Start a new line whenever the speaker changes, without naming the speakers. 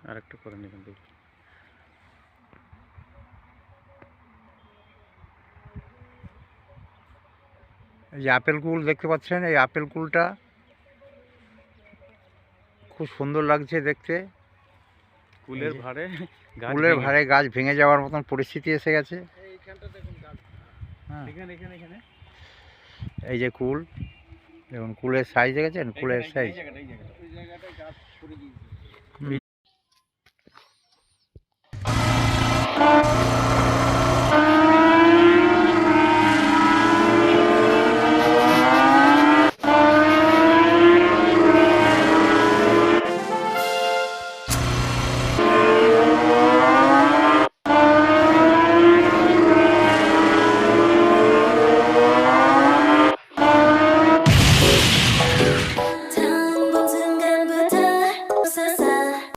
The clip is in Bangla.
আর একটু করে নেবেন দেখি। এই যে আপেল কুল দেখতে পাচ্ছেন, এই আপেল কুলটা খুব সুন্দর লাগছে দেখতে।
কুলের ভারে
কুলের ভারে গাছ ভেঙে যাওয়ার মতন পরিস্থিতি এসে গেছে। হ্যাঁ, এই যে কুল, দেখুন কুলের সাইজ দেখেছেন, কুলের সাইজ।